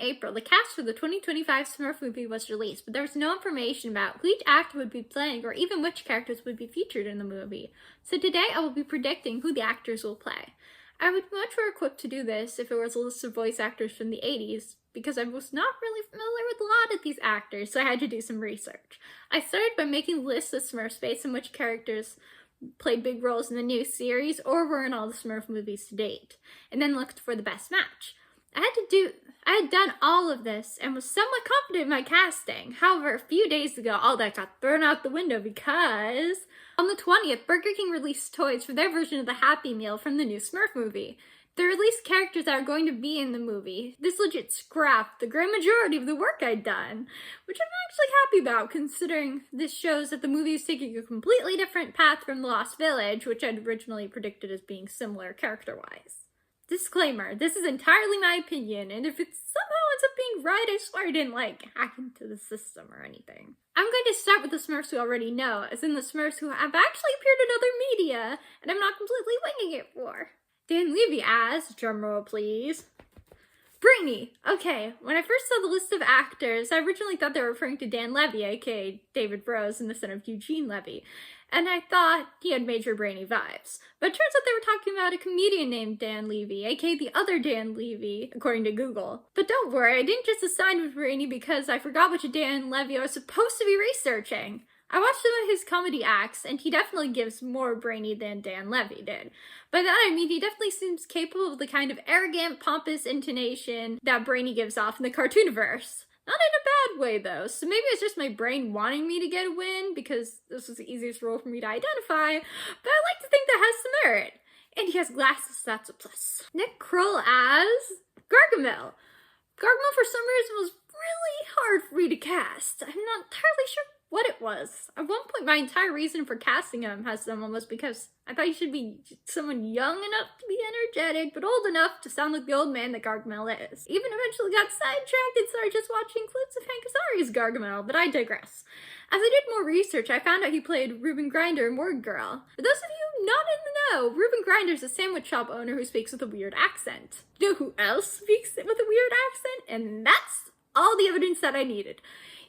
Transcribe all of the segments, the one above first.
April, the cast for the 2025 Smurf movie was released, but there was no information about who each actor would be playing or even which characters would be featured in the movie. So today I will be predicting who the actors will play. I would be much more equipped to do this if it was a list of voice actors from the 80s, because I was not really familiar with a lot of these actors, so I had to do some research. I started by making lists of Smurfs based on which characters played big roles in the new series or were in all the Smurf movies to date, and then looked for the best match. I had done all of this and was somewhat confident in my casting. However, a few days ago, all that got thrown out the window because on the 20th, Burger King released toys for their version of the Happy Meal from the new Smurf movie. They released characters that are going to be in the movie. This legit scrapped the great majority of the work I'd done, which I'm actually happy about considering this shows that the movie is taking a completely different path from The Lost Village, which I'd originally predicted as being similar character-wise. Disclaimer, this is entirely my opinion, and if it somehow ends up being right, I swear I didn't, hack into the system or anything. I'm going to start with the Smurfs we already know, as in the Smurfs who have actually appeared in other media, and I'm not completely winging it for. Dan Levy as, drumroll please, Brainy. Okay, when I first saw the list of actors, I originally thought they were referring to Dan Levy, aka David Rose, and the son of Eugene Levy, and I thought he had major Brainy vibes. But it turns out they were talking about a comedian named Dan Levy, aka the other Dan Levy, according to Google. But don't worry, I didn't just assign with Brainy because I forgot which Dan Levy I was supposed to be researching. I watched some of his comedy acts, and he definitely gives more Brainy than Dan Levy did. By that I mean he definitely seems capable of the kind of arrogant, pompous intonation that Brainy gives off in the cartooniverse. Not in a bad way, though, so maybe it's just my brain wanting me to get a win, because this was the easiest role for me to identify, but I like to think that has some merit. And he has glasses, so that's a plus. Nick Kroll as Gargamel. Gargamel, for some reason, was really hard for me to cast. I'm not entirely sure what it was. At one point, my entire reason for casting him as someone was because I thought he should be someone young enough to be energetic, but old enough to sound like the old man that Gargamel is. Even eventually got sidetracked and started just watching clips of Hank Azaria's Gargamel, but I digress. As I did more research, I found out he played Reuben Grinder in Word Girl. For those of you not in the know, Reuben Grinder is a sandwich shop owner who speaks with a weird accent. You know who else speaks with a weird accent? And that's all the evidence that I needed.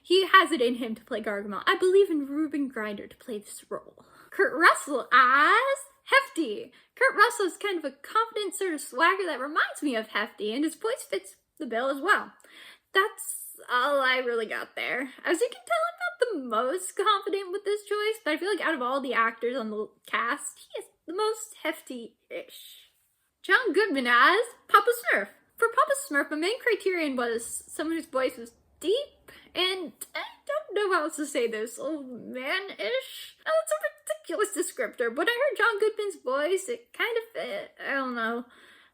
He has it in him to play Gargamel. I believe in Reuben Grinder to play this role. Kurt Russell as Hefty. Kurt Russell is kind of a confident sort of swagger that reminds me of Hefty, and his voice fits the bill as well. That's all I really got there. As you can tell, I'm not the most confident with this choice, but I feel like out of all the actors on the cast, he is the most Hefty-ish. John Goodman as Papa Smurf. For Papa Smurf, my main criterion was someone whose voice was deep, and I don't know how else to say this, old man-ish? Oh, it's a ridiculous descriptor, but I heard John Goodman's voice, it kind of fit, I don't know.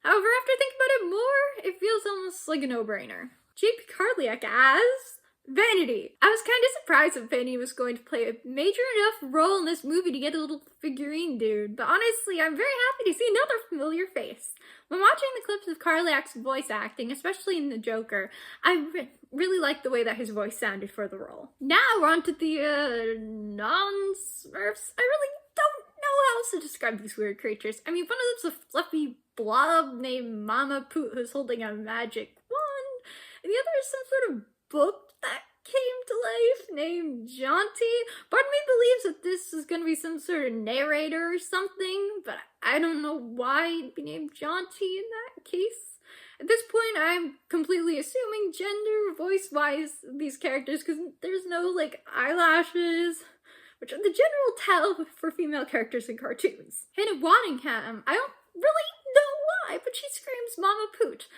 However, after thinking about it more, it feels almost like a no-brainer. J.P. Carliak as Vanity. I was kind of surprised that Vanity was going to play a major enough role in this movie to get a little figurine dude, but honestly, I'm very happy to see another familiar face. When watching the clips of Carliak's voice acting, especially in The Joker, I really liked the way that his voice sounded for the role. Now we're on to the, non-Smurfs. I really don't know how else to describe these weird creatures. I mean, one of them's a fluffy blob named Mama Poot who's holding a magic wand, and the other is some sort of book that came to life named Jaunty. Part of me believes that this is going to be some sort of narrator or something, but I don't know why it'd be named Jaunty in that case. At this point, I'm completely assuming gender, voice-wise, these characters, because there's no, eyelashes, which are the general tell for female characters in cartoons. Hannah Waddingham, I don't really know why, but she screams Mama Poot.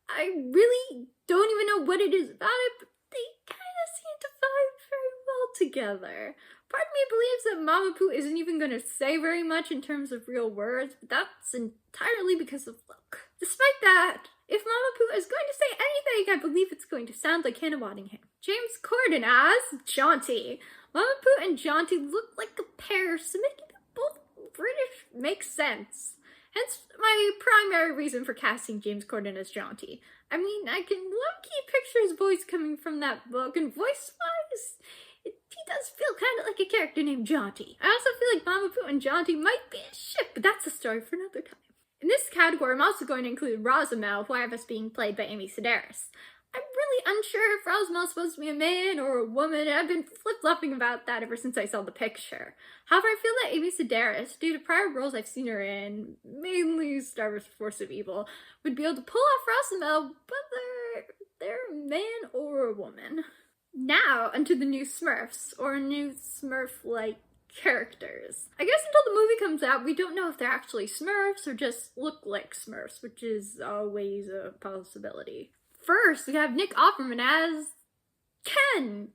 I really don't even know what it is about it, but they kind of seem to vibe very well together. Part of me believes that Mama Poot isn't even going to say very much in terms of real words, but that's entirely because of look. Despite that, if Mama Poot is going to say anything, I believe it's going to sound like Hannah Waddingham. James Corden as Jaunty. Mama Poot and Jaunty look like a pair, so making them both British makes sense. Hence my primary reason for casting James Corden as Jaunty. I mean, I can low-key picture his voice coming from that book, and voice-wise, he does feel kind of like a character named Jaunty. I also feel like Mama Poot and Jaunty might be a ship, but that's a story for another time. In this category, I'm also going to include Rosamel, who I have as being played by Amy Sedaris. I'm really unsure if Rosmel's supposed to be a man or a woman, and I've been flip-flopping about that ever since I saw the picture. However, I feel that Amy Sedaris, due to prior roles I've seen her in, mainly Star Wars Force of Evil, would be able to pull off Rosmel, whether they're a man or a woman. Now, onto the new Smurfs, or new Smurf-like characters. I guess until the movie comes out, we don't know if they're actually Smurfs or just look like Smurfs, which is always a possibility. First, we have Nick Offerman as Ken.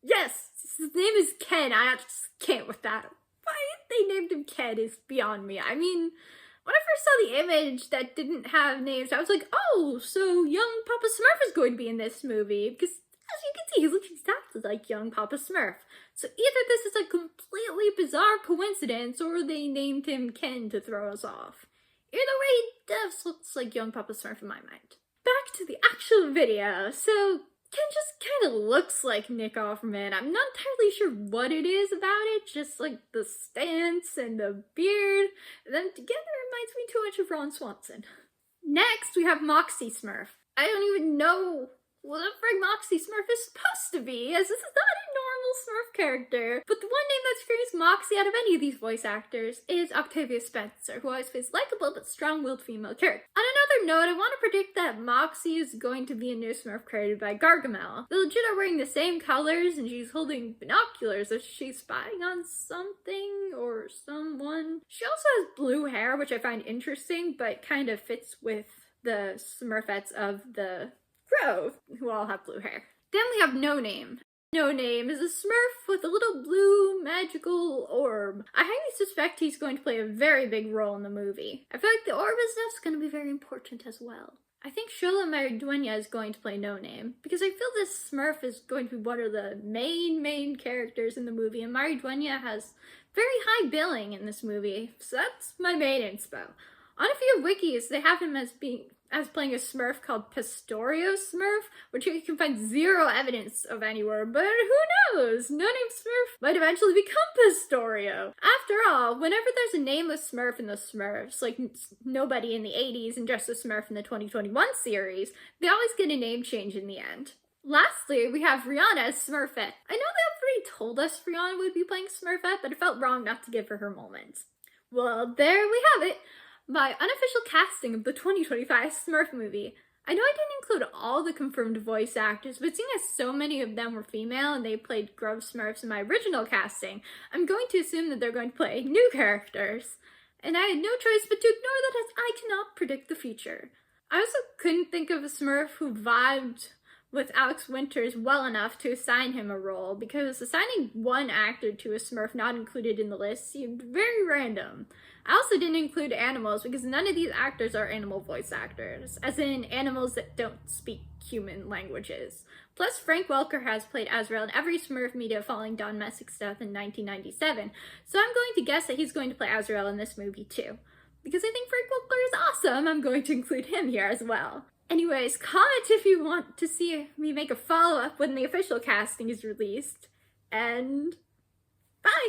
Yes, his name is Ken. I just can't with that. Why they named him Ken is beyond me. I mean, when I first saw the image that didn't have names, I was like, oh, so young Papa Smurf is going to be in this movie. Because as you can see, he looks exactly like young Papa Smurf. So either this is a completely bizarre coincidence, or they named him Ken to throw us off. Either way, this looks like young Papa Smurf in my mind. Back to the actual video. So Ken just kind of looks like Nick Offerman. I'm not entirely sure what it is about it, just like the stance and the beard. And then together it reminds me too much of Ron Swanson. Next, we have Moxie Smurf. I don't even know what the frig Moxie Smurf is supposed to be, as this is not a normal Smurf character. But the one name that screams Moxie out of any of these voice actors is Octavia Spencer, who always plays likable but strong-willed female character. On another note, I want to predict that Moxie is going to be a new Smurf created by Gargamel. They legit are wearing the same colors, and she's holding binoculars as she's spying on something or someone. She also has blue hair, which I find interesting, but kind of fits with the Smurfettes of the Grove, who all have blue hair. Then we have No Name. No Name is a Smurf with a little blue magical orb. I highly suspect he's going to play a very big role in the movie. I feel like the orb is going to be very important as well. I think Shola Maridueña is going to play No Name, because I feel this Smurf is going to be one of the main characters in the movie, and Maridueña has very high billing in this movie, so that's my main inspo. On a few wikis, they have him as playing a Smurf called Pastorio Smurf, which you can find zero evidence of anywhere, but who knows? No Name Smurf might eventually become Pastorio. After all, whenever there's a nameless Smurf in the Smurfs, like Nobody in the 80s and just a Smurf in the 2021 series, they always get a name change in the end. Lastly, we have Rihanna as Smurfette. I know they already told us Rihanna would be playing Smurfette, but it felt wrong not to give her moment. Well, there we have it. My unofficial casting of the 2025 Smurf movie. I know I didn't include all the confirmed voice actors, but seeing as so many of them were female and they played Grove Smurfs in my original casting, I'm going to assume that they're going to play new characters. And I had no choice but to ignore that, as I cannot predict the future. I also couldn't think of a Smurf who vibed with Alex Winters well enough to assign him a role, because assigning one actor to a Smurf not included in the list seemed very random. I also didn't include animals because none of these actors are animal voice actors, as in animals that don't speak human languages. Plus, Frank Welker has played Azrael in every Smurf media following Don Messick's death in 1997, so I'm going to guess that he's going to play Azrael in this movie too. Because I think Frank Welker is awesome, I'm going to include him here as well. Anyways, comment if you want to see me make a follow-up when the official casting is released, and bye!